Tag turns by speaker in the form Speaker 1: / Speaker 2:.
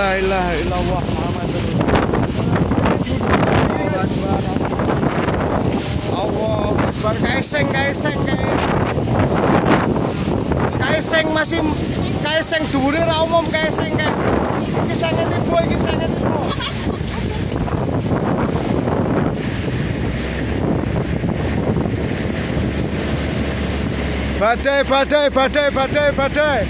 Speaker 1: La ilaha illallah Muhammadur Rasulullah. Allah Akbar. Kaiseng masih kaiseng dhuwure ra umum kaiseng kae. Iki sanget tipu. Badai.